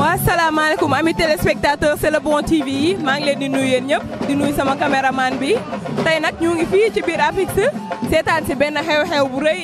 waa salaamaaleykum ami téléspectateur c'est le bon TV yi maa ngi leen di nuyu yéen ñëpp di nuyu sama caméraman bi tey nag ñu ngi fii ci biir Apix seetaan si benn xew-xew bu rëy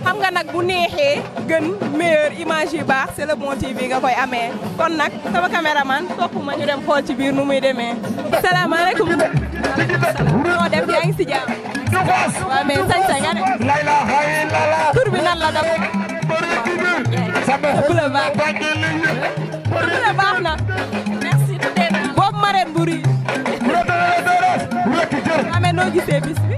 xam nga nag bu neexee gën meilleur image yi baax c'est le bon TV nga koy amee kon nag sama caméraman topp ma ñu dem xool ci biir nu muy demee salaamaaleykum. moo def yaa ngi si jàmm. waaw mais sañ-sañ nga ne. tur bi nan la def. Bleu baax Bleu baax na. merci boobu marraine bu riche. waaw mais noo gisee bis bi.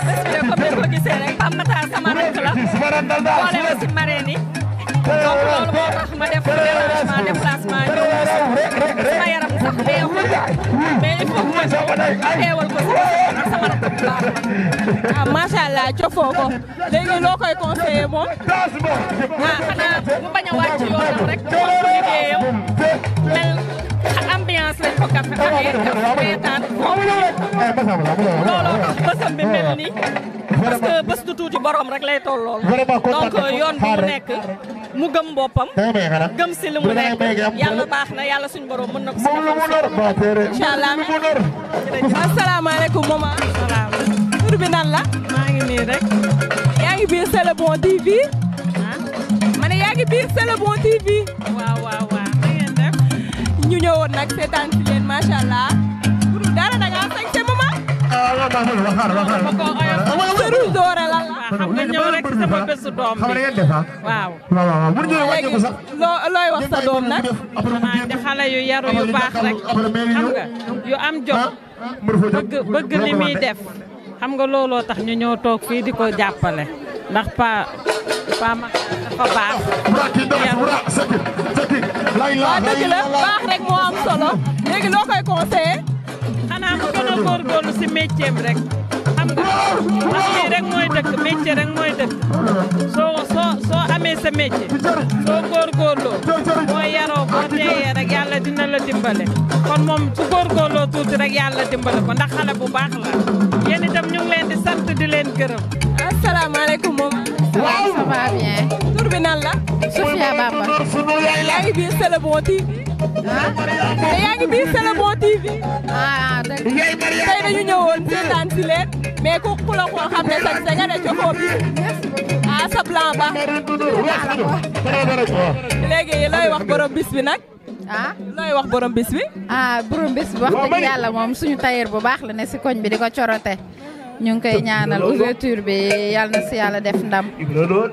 bés bi de comme ni ko gisee rek Pape Matar sama rakk la boole ma si marraine yi donc loolu moo tax ma def dérangement déplacement ñëw sama yaram sax neexul mais il faut que ma ñëw teewal ko si ak sama rakk bu baax la. ah macha allah cofoo ko léegi loo koy conseillé moom. ah xanaa mu bañ a wàcc yoonam rek moom su liggéeyam mel ambiance lañ ko kafe amee reetaan looloo tax bësam bi mel nii parce que bés du tuuti borom rek lay tollool donc yoon bi mu nekk mu gëm boppam gëm si li mu nekk yàlla baax na yàlla suñu borom mën na ko si defal incha allah asalaamaaleykum maman. salaam tur bi nan la. maa ngi nii rek. yaa ngi biir c'est le bon TV. ma ne yaa ngi biir c'est le bon TV. waaw waaw waaw na ngeen def. ñu ñëwoon nag seetaan si leen macha allah. bu dul dara da ngaa sañ see maman. sa rouge doore lan la. xam nga ñëw rek ci sama bésu doom bi waaw. léegi looy wax sa doom nag. xanaa di xale yu yaru yu baax rek xam nga yu am jot bëgg li muy def xam nga looloo tax ñu ñëw toog fii di ko jàppale ndax pa ma dafa baax. waaw dëgg la baax rek moo am solo léegi loo koy conseillé. xanaa mu gën a góorgóorlu si métier bi rek xam nga ndax lii rek mooy dëkk métier rek mooy dëkk soo amee sa métier soo góorgóorloo boo yaroo boo teeyee rek yàlla dina la dimbale kon moom su góorgóorloo tuuti rek yàlla dimbale ko ndax xale bu baax la yéen itam ñu ngi leen di sant di leen gërëm. asalaamaaleykum moom. waaw ça va bien. tur bi nan la. Sofia Bamba. yaa ngi biir c'est le bon TV. te yaa ngi biir c'est le bon TV. dëgg tey dañu ñëwoon seetaan si leen mais ku la ko xam ne sax nga ne cofoo bi sa blanc ba. léegi looy wax borom bis bi nag. looy wax borom bis bi. borom bis bi wax dëgg yàlla moom suñu tailleur bu baax la ne si koñ bi di ko corote ñu ngi koy ñaanal ouverture bi yàlla na si yàlla def ndam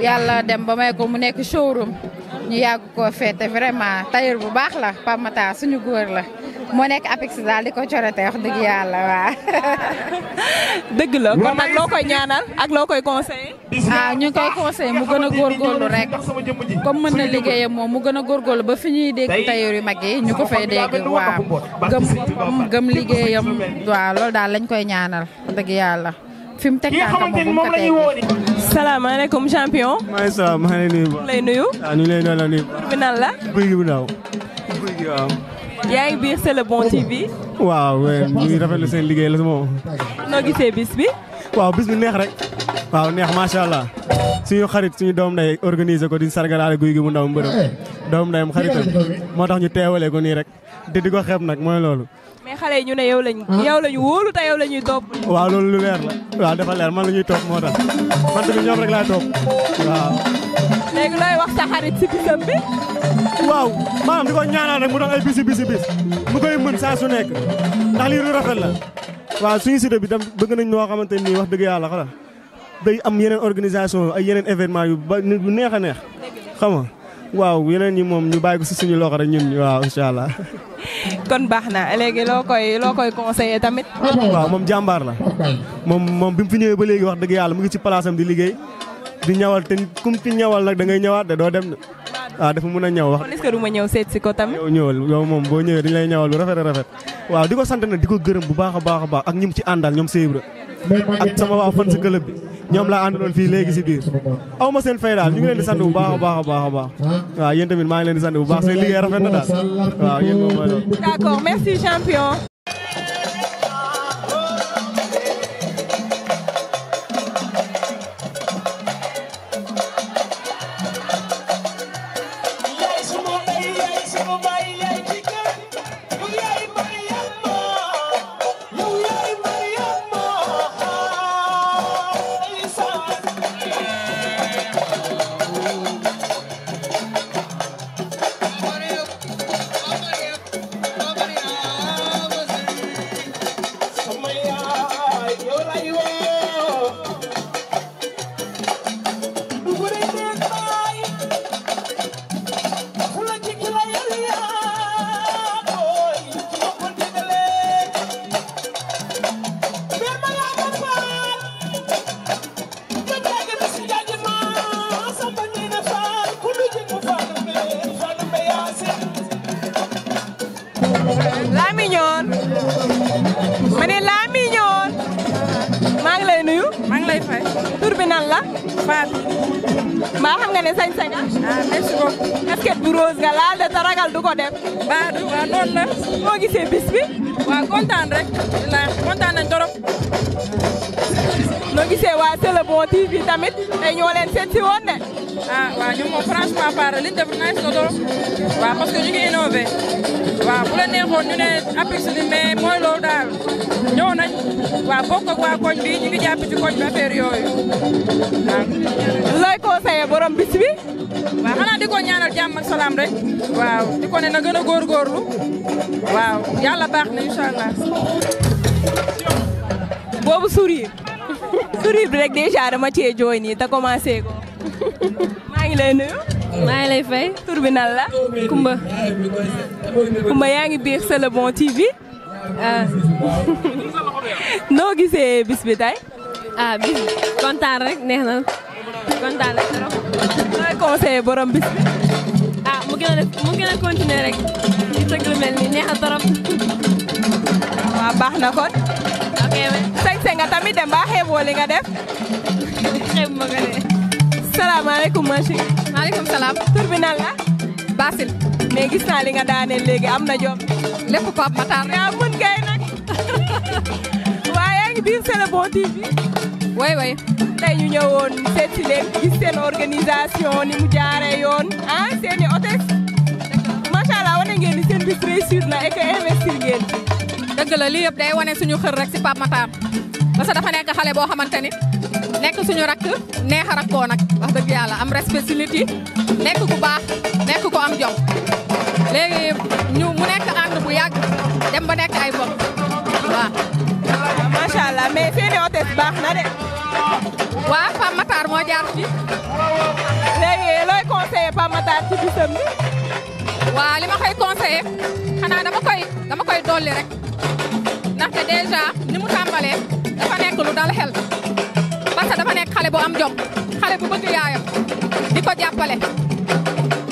yàlla dem ba may ko mu nekk showroom ñu yàgg koo feete vraiment tailleur bu baax la Pape Matar suñu góor la moo nekk Apix daal di ko corote wax dëgg yàlla waa. dëgg la kon nag loo koy ñaanal ak loo koy conseillé. ñu ngi koy conseillé mu gën a góorgóorlu rek comme mën na liggéeyam moom mu gën a góorgóorlu ba fi ñuy dégg tailleur yu mag yi ñu ko fay dégg waaw gëm boppam gëm liggéeyam waaw loolu daal lañ koy ñaanal dëgg yàlla fi mu teg tànkam moom bu mu ko tegee. salaamaaleykum champion. maa ngi salaam maa ngi lay nuyu. lay nuyu. waaw ñu ngi lay nuyu. tur bi nan la. Guy gi bu ndaw. Guy gi waaw. yaa ngi biir c'est le bon TV. waaw ñu ngi rafetlu seen liggéey la moom. noo gisee bis bi. waaw bis bi neex rek. waaw neex macha allah. suñu xarit suñu doom nday organiser ko di sargalaale Guy gi bu ndaw mbërëm. doom ndayam xaritam moo tax ñu teewalee ko nii rek. te di ko xeeb nag mooy loolu. mais xale yi ñu ne yow lañu wóolu te yow la ñuy topp. waaw loolu lu leer la. waaw dafa leer man la ñuy topp moo tax. man tamit ñoom rek laay topp. waaw. léegi looy wax sa xarit si bisam bi. waaw maanaam di ko ñaanal rek mu doon ay bis mu koy mën saa su nekk ndax lii lu rafet la waaw suñu cité bi tam bëgg nañ noo xamante nii wax dëgg yàlla xala day am yeneen organisation ay yeneen événement yu ba bu neex a neex xam nga waaw yeneen ñi moom ñu bàyyi ko si suñu loxo rek ñun waaw incha allah. kon baax na léegi loo koy conseillé tamit. waaw moom jàmbaar la moom bi mu fi ñëwee ba léegi wax dëgg yàlla mu ngi ci place am di liggéey di ñawal te kum ci ñawal nag da ngay ñëwaat de doo dem de waaw dafa mën a ñaw wax. kon est-ce que du ma ñëw seet si ko tamit. yow ñëwal yow moom boo ñëwee dañu lay ñawal lu rafet a rafet waaw di ko sant nag di ko gërëm bu baax a baax a baax ak ñi mu ci àndal ñoom Sèye ak sama waa fan si club bi ñoom laa àndaloon fii léegi si biir aw ma seen fay daal ñu ngi leen di sant bu baax a baax a baax a baax waaw yéen tamit maa ngi leen di sant bu baax seen liggéey rafet na daal waaw yéen moom mooy loolu. D'accord, merci champion. maa xam nga ne sañ-sañ nga. merci beaucoup. casquette bu rose nga laal de taragal du ko def. Badou waaw noonu la. moo gisee bis bi. waaw kontaan rek. kontaan nañ torop. noo gisee waa C'est le bon TV tamit tey ñoo leen seet si woon de. waaw ñoom moom franchement parle li ñu def nice na torop. waaw parce que ñu ngi innové. waaw bu la neexoon ñu ne Apix bi mais mooy loolu daal ñëw nañ. waaw bokk ak waa koñ bi ñu ngi jàpp ci koñ bi affaire yooyu. waaw. looy conseillé borom bis bi. waaw xanaa di ko ñaanal jàmm ak salaam rek. waaw di ko ne na gën a góorgóorlu. waaw yàlla baax na incha allah. boobu sourire. sourire bi rek déjà dama cee jooy nii te commencé ko. maa ngi lay nuyu. maa ngi lay fay. tur bi nan la. Kumba. Kumba yaa ngi biir C'est le bon TV. noo gisee bis bi tey. bis kontaan rek neex na kontaan rek trop. looy conseillé borom bis bi. mu gën a continuer rek di tëgg lu mel nii neex na trop. waaw baax na kon. ok sañse nga tamit dem ba xeeboo li nga def. xeeb ma ko de. salaamaaleykum ma chérie. maaleykum salaam. tur bi nan la. Basil. mais gis naa li nga daaneel léegi am na jom. lépp Pape Matar. yaa mën kay nag. waaye yaa ngi biir C'est le bon TV. way tey ñu ñëwoon seet si leen gis seen organisation ni mu jaaree yoon seen i hôtesse. macha allah wane ngeen ni seen bis réussir na et que investir ngeen. dëgg la lii yëpp day wane suñu xër rek si Pape Matar parce que dafa nekk xale boo xamante ni nekk suñu rakk neex a rakkoo nag wax dëgg yàlla am respect si nit yi nekk ku baax nekk ku am jom léegi mu nekk ànd bu yàgg dem ba nekk ay mbokk waaw. macha allah mais seen i hôtesse baax na de. waaw Pape Matar moo jaar fi. léegi looy conseillé Pape Matar ci bisam bi. waaw li ma koy conseillé xanaa dama koy dolli rek ndaxte déjà ni mu tàmbalee dafa nekk lu dal xel parce que dafa nekk xale bu am jom xale bu bëgg yaayam di ko jàppale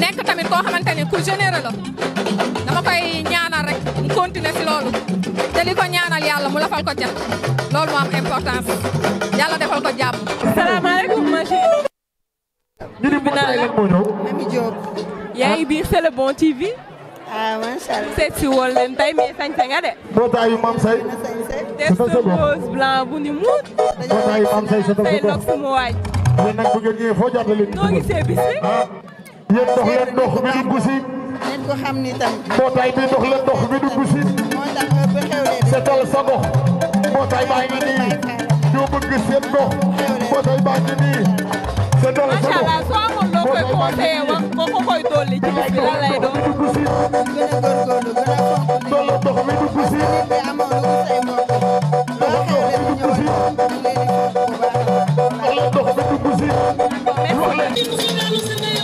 nekk tamit koo xamante ni ku généreux la dama koy ñaanal rek mu continuer si loolu te li ko ñaanal yàlla mu lafal ko jàpp loolu moo am importance yàlla defal ko jàmm. salaamaaleykum ma chérie. ñu bi naan la Mami Diop. yaa ngi biir C'est le bon TV. macha allah. seet si woon leen tey mais sañse nga de. bootaayu Mame Say. test rose blanc bu ni muut. bootaayu Mame Say sa say lok su mu waaj. yéen nag bu ngeen ñëwee foo jàppale noo gisee bis bi. yéen dox leen dox bi dugg si. nañ ko xam ni tam. mbootaay bi dox leen dox bi dugg si. moo tax ba xewlee de. seetal sa gox. mbootaay baa ngi nii. ñoo bëgg seen gox. mbootaay baa ngi nii. seetal sa macha gox. allah soo amoon loo koy conseillé wax ko koy dolli ci bis bi lan lay doon. gën a góorgóorlu gën a fonk dox la dox bi dugg si. nit bi amoo lu ko say mbokk. loo xewlee mu ñëw rek ñu leen di fonk bu baax a baax. dox la dox bi dugg si. wax leen.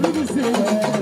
Let me see.